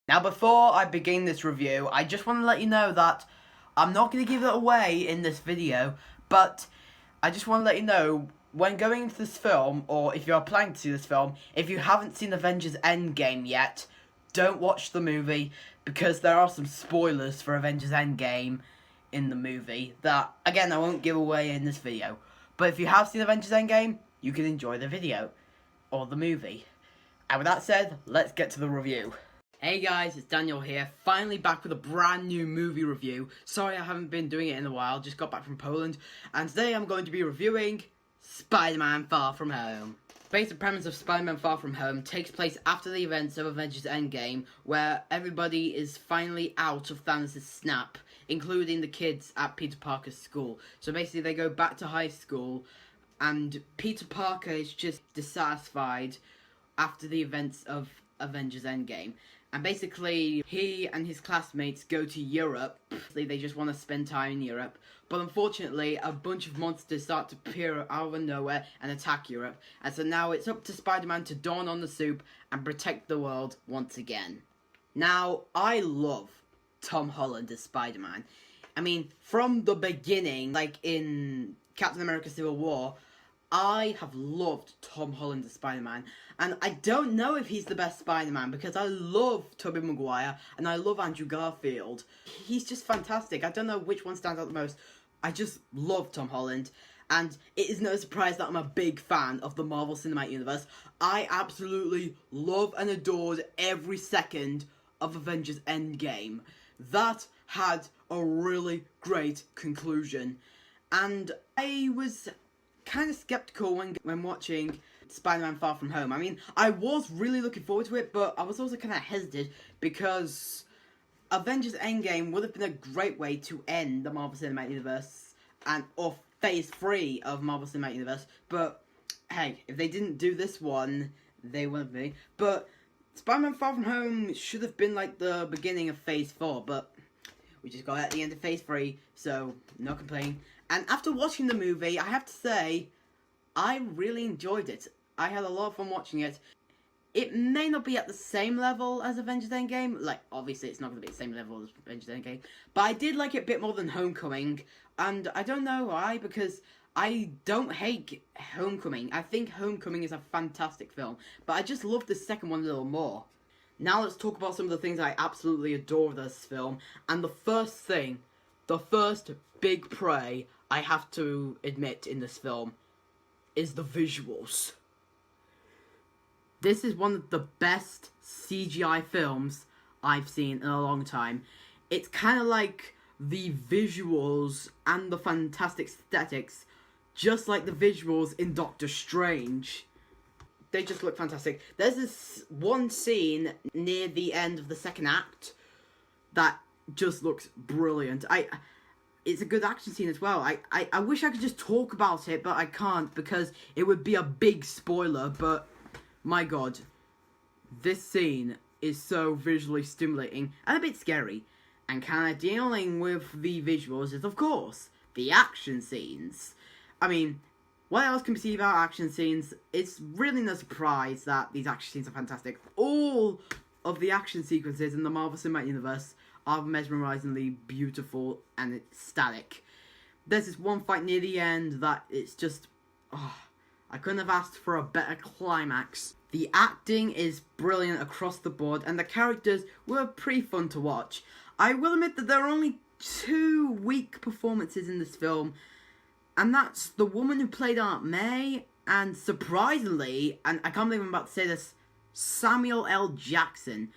Now, before I begin this review, I just want to let you know that I'm not going to give it away in this video, but I just want to let you know, when going into this film, or if you're planning to see this film, if you haven't seen Avengers Endgame yet, don't watch the movie, because there are some spoilers for Avengers Endgame in the movie that, again, I won't give away in this video. But if you have seen Avengers Endgame, you can enjoy the video, or the movie. And with that said, let's get to the review. Hey guys, it's Daniel here, finally back with a brand new movie review. Sorry I haven't been doing it in a while, just got back from Poland. And today I'm going to be reviewing Spider-Man Far From Home. The basic premise of Spider-Man Far From Home takes place after the events of Avengers Endgame, where everybody is finally out of Thanos' snap, including the kids at Peter Parker's school. So basically they go back to high school, and Peter Parker is just dissatisfied after the events of Avengers Endgame. And basically, he and his classmates go to Europe. They just want to spend time in Europe. But unfortunately, a bunch of monsters start to appear out of nowhere and attack Europe. And so now it's up to Spider-Man to dawn on the soup and protect the world once again. Now, I love Tom Holland as Spider-Man. I mean, from the beginning, like in Captain America Civil War, I have loved Tom Holland as Spider-Man, and I don't know if he's the best Spider-Man, because I love Tobey Maguire, and I love Andrew Garfield. He's just fantastic. I don't know which one stands out the most. I just love Tom Holland, and it is no surprise that I'm a big fan of the Marvel Cinematic Universe. I absolutely love and adored every second of Avengers Endgame. That had a really great conclusion, and I was kind of skeptical when watching Spider-Man Far From Home. I mean, I was really looking forward to it, but I was also kind of hesitant because Avengers Endgame would have been a great way to end the Marvel Cinematic Universe or Phase 3 of Marvel Cinematic Universe. But hey, if they didn't do this one, they wouldn't be. But Spider-Man Far From Home should have been like the beginning of Phase 4, but we just got at the end of Phase 3, so no complaining. And after watching the movie, I have to say, I really enjoyed it. I had a lot of fun watching it. It may not be at the same level as Avengers Endgame. Like, obviously, it's not going to be the same level as Avengers Endgame. But I did like it a bit more than Homecoming. And I don't know why, because I don't hate Homecoming. I think Homecoming is a fantastic film. But I just love the second one a little more. Now let's talk about some of the things I absolutely adore with this film. And the first big praise I have to admit in this film is the visuals. This is one of the best CGI films I've seen in a long time. It's kind of like the visuals and the fantastic aesthetics, just like the visuals in Doctor Strange. They just look fantastic. There's this one scene near the end of the second act that just looks brilliant. It's a good action scene as well. I wish I could just talk about it, but I can't because it would be a big spoiler, but my god, this scene is so visually stimulating and a bit scary. And kind of dealing with the visuals is, of course, the action scenes. I mean, what else can we see about action scenes? It's really no surprise that these action scenes are fantastic. All of the action sequences in the Marvel Cinematic Universe are mesmerizingly beautiful and ecstatic. There's this one fight near the end that it's just, I couldn't have asked for a better climax. The acting is brilliant across the board, and the characters were pretty fun to watch. I will admit that there are only 2 weak performances in this film, and that's the woman who played Aunt May, and surprisingly, and I can't believe I'm about to say this, Samuel L. Jackson.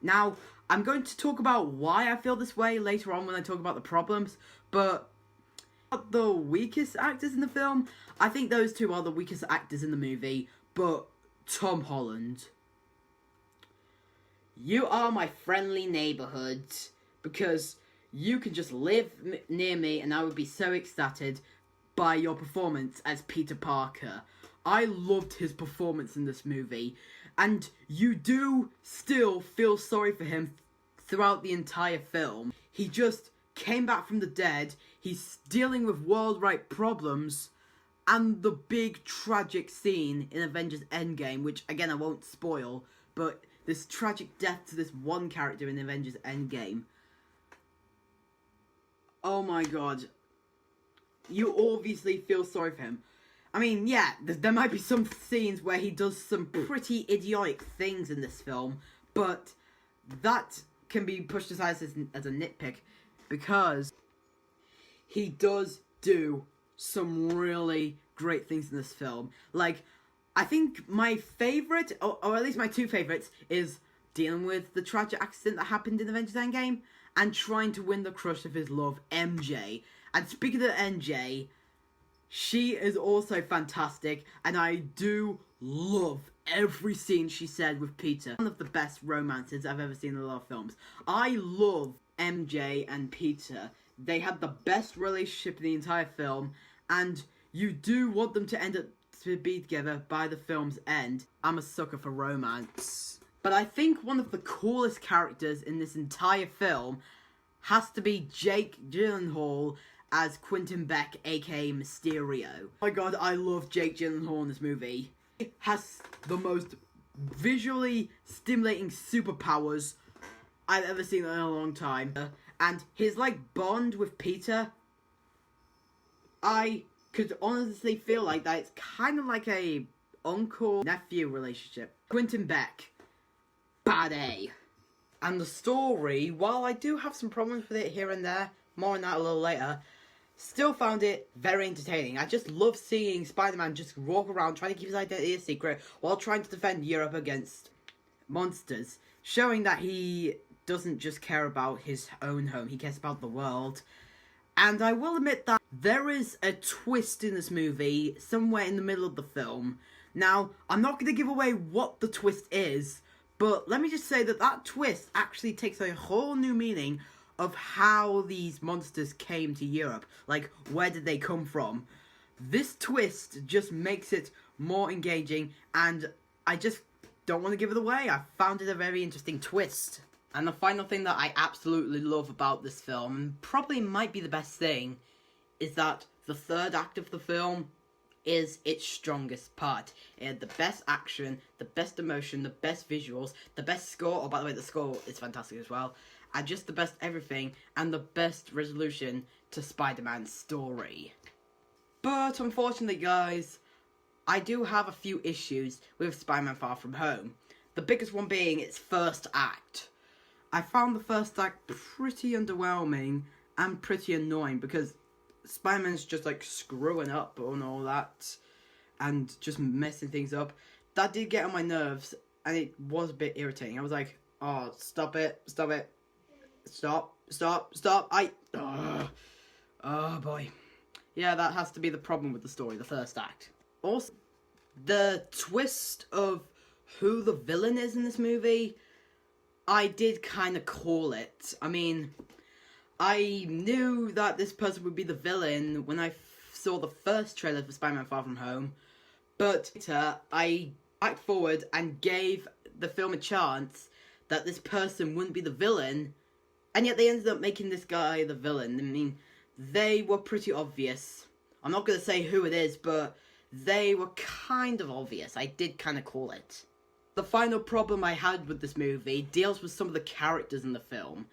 Now, I'm going to talk about why I feel this way later on when I talk about the problems, but the weakest actors in the film, I think those 2 are the weakest actors in the movie, but Tom Holland, you are my friendly neighborhood, because you can just live near me and I would be so ecstatic by your performance as Peter Parker. I loved his performance in this movie, and you do still feel sorry for him throughout the entire film. He just came back from the dead, he's dealing with worldwide problems, and the big tragic scene in Avengers Endgame, which again I won't spoil, but this tragic death to this one character in Avengers Endgame. Oh my god. You obviously feel sorry for him. I mean, yeah, there might be some scenes where he does some pretty idiotic things in this film, but that can be pushed aside as a nitpick, because he does do some really great things in this film. Like, I think my favourite, or at least my two favourites, is dealing with the tragic accident that happened in Avengers Endgame and trying to win the crush of his love, MJ. And speaking of MJ, she is also fantastic, and I do love every scene she said with Peter. One of the best romances I've ever seen in a lot of films. I love MJ and Peter. They had the best relationship in the entire film, and you do want them to end up to be together by the film's end. I'm a sucker for romance. But I think one of the coolest characters in this entire film has to be Jake Gyllenhaal as Quentin Beck, aka Mysterio. Oh my god, I love Jake Gyllenhaal in this movie. He has the most visually stimulating superpowers I've ever seen in a long time. And his, like, bond with Peter, I could honestly feel like that it's kind of like a uncle-nephew relationship. Quentin Beck, bad A. And the story, while I do have some problems with it here and there, more on that a little later, still found it very entertaining. I just love seeing Spider-Man just walk around trying to keep his identity a secret while trying to defend Europe against monsters, showing that he doesn't just care about his own home, he cares about the world. And I will admit that there is a twist in this movie somewhere in the middle of the film. Now, I'm not going to give away what the twist is, but let me just say that that twist actually takes a whole new meaning of how these monsters came to Europe. Like, where did they come from? This twist just makes it more engaging, and I just don't want to give it away. I found it a very interesting twist. And the final thing that I absolutely love about this film, and probably might be the best thing, is that the third act of the film is its strongest part. It had the best action, the best emotion, the best visuals, the best score. Oh, by the way, the score is fantastic as well. And just the best everything, and the best resolution to Spider-Man's story. But unfortunately, guys, I do have a few issues with Spider-Man Far From Home. The biggest one being its first act. I found the first act pretty underwhelming and pretty annoying, because Spider-Man's just like screwing up and all that and just messing things up. That did get on my nerves, and it was a bit irritating. I was like, oh, stop it, stop it, stop, oh boy. Yeah, that has to be the problem with the story, the first act. Also, the twist of who the villain is in this movie, I did kind of call it. I mean, I knew that this person would be the villain when I saw the first trailer for Spider-Man Far From Home, but later I backed forward and gave the film a chance that this person wouldn't be the villain, and yet they ended up making this guy the villain. I mean, they were pretty obvious. I'm not going to say who it is, but they were kind of obvious. I did kind of call it. The final problem I had with this movie deals with some of the characters in the film.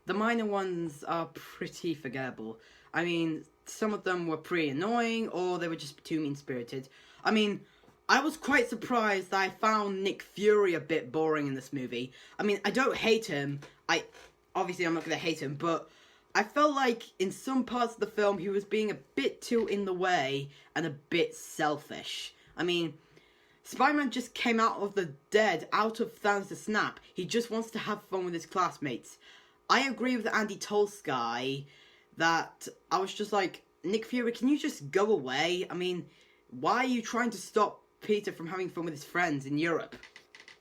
The minor ones are pretty forgettable. I mean, some of them were pretty annoying, or they were just too mean-spirited. I mean, I was quite surprised that I found Nick Fury a bit boring in this movie. I mean, I don't hate him. Obviously, I'm not going to hate him, but I felt like in some parts of the film he was being a bit too in the way and a bit selfish. I mean, Spider-Man just came out of the dead, out of Thanos' snap. He just wants to have fun with his classmates. I agree with Andy Tolsky that I was just like, Nick Fury, can you just go away? I mean, why are you trying to stop Peter from having fun with his friends in Europe?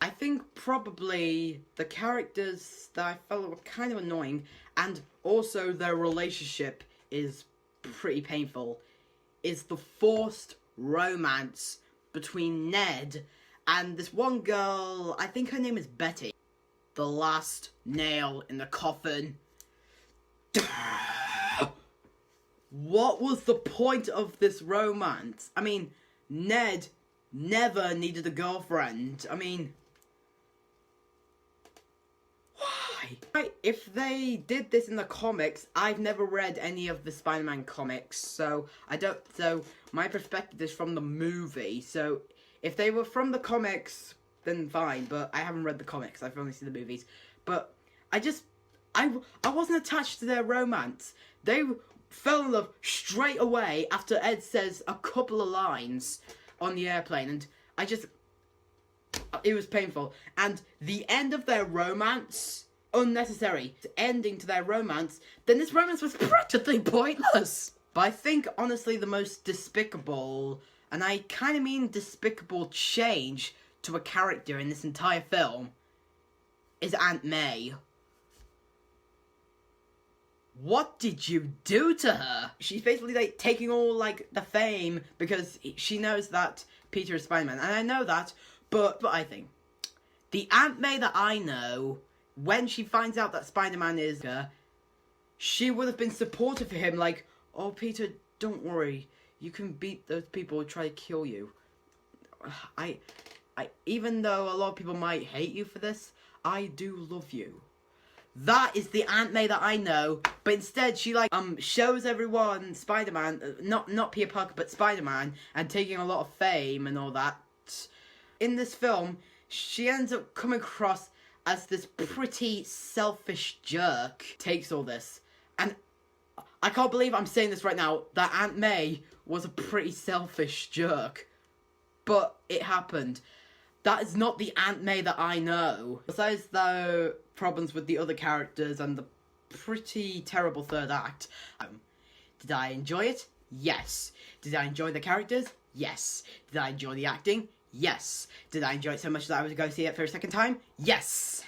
I think probably the characters that I felt were kind of annoying, and also their relationship is pretty painful, is the forced romance between Ned and this one girl. I think her name is Betty. The last nail in the coffin. What was the point of this romance? I mean, Ned never needed a girlfriend. I mean, If they did this in the comics, I've never read any of the Spider-Man comics, so I don't. So my perspective is from the movie. So if they were from the comics, then fine. But I haven't read the comics. I've only seen the movies. But I wasn't attached to their romance. They fell in love straight away after Ed says a couple of lines on the airplane, and it was painful. And the end of their romance, unnecessary. The ending to their romance, then this romance was practically pointless. But I think, honestly, the most despicable, and I kind of mean despicable, change to a character in this entire film is Aunt May. What did you do to her? She's basically, like, taking all, like, the fame because she knows that Peter is Spider-Man. And I know that, but I think the Aunt May that I know, when she finds out that Spider-Man is her, she would have been supportive for him, like, oh, Peter, don't worry. You can beat those people who try to kill you. Even though a lot of people might hate you for this, I do love you. That is the Aunt May that I know, but instead she shows everyone Spider-Man, not Peter Parker, but Spider-Man, and taking a lot of fame and all that. In this film, she ends up coming across as this pretty selfish jerk. Takes all this, and I can't believe I'm saying this right now, that Aunt May was a pretty selfish jerk, but it happened. That is not the Aunt May that I know. Besides the problems with the other characters and the pretty terrible third act, did I enjoy it? Yes. Did I enjoy the characters? Yes. Did I enjoy the acting? Yes. Did I enjoy it so much that I was going to see it for a second time? Yes.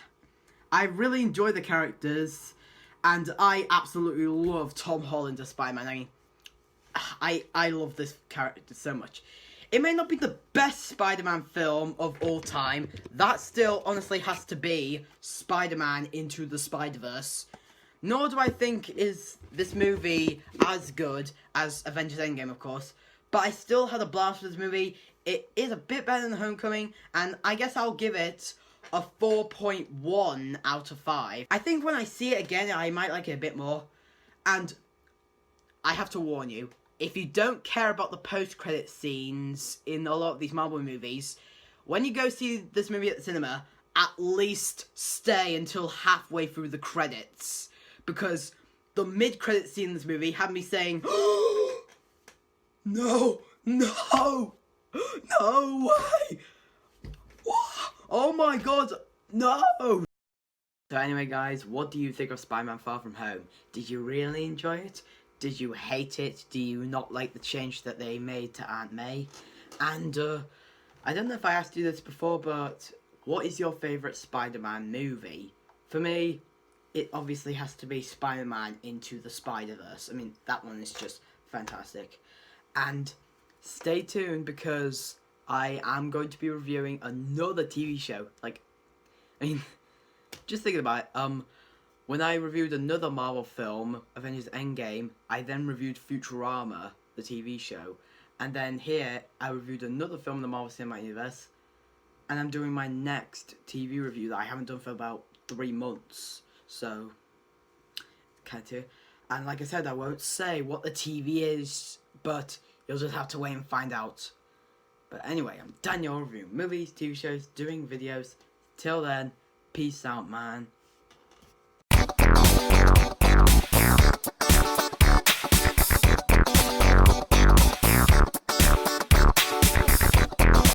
I really enjoy the characters, and I absolutely love Tom Holland as Spider-Man. I mean, I love this character so much. It may not be the best Spider-Man film of all time. That still, honestly, has to be Spider-Man Into the Spider-Verse. Nor do I think is this movie as good as Avengers Endgame, of course. But I still had a blast with this movie. It is a bit better than Homecoming, and I guess I'll give it a 4.1 out of 5. I think when I see it again, I might like it a bit more. And I have to warn you, if you don't care about the post-credit scenes in a lot of these Marvel movies, when you go see this movie at the cinema, at least stay until halfway through the credits. Because the mid-credit scene in this movie had me saying, no, no, no way, oh my god, no. So anyway guys, what do you think of Spider-Man Far From Home? Did you really enjoy it? Did you hate it? Do you not like the change that they made to Aunt May? And, I don't know if I asked you this before, but what is your favourite Spider-Man movie? For me, it obviously has to be Spider-Man Into the Spider-Verse. I mean, that one is just fantastic. And stay tuned, because I am going to be reviewing another TV show. Like, I mean, just thinking about it, when I reviewed another Marvel film, Avengers Endgame, I then reviewed Futurama, the TV show. And then here, I reviewed another film in the Marvel Cinematic Universe. And I'm doing my next TV review that I haven't done for about 3 months. So, can't do. And like I said, I won't say what the TV is, but you'll just have to wait and find out. But anyway, I'm Daniel reviewing movies, TV shows, doing videos. Till then, peace out, man.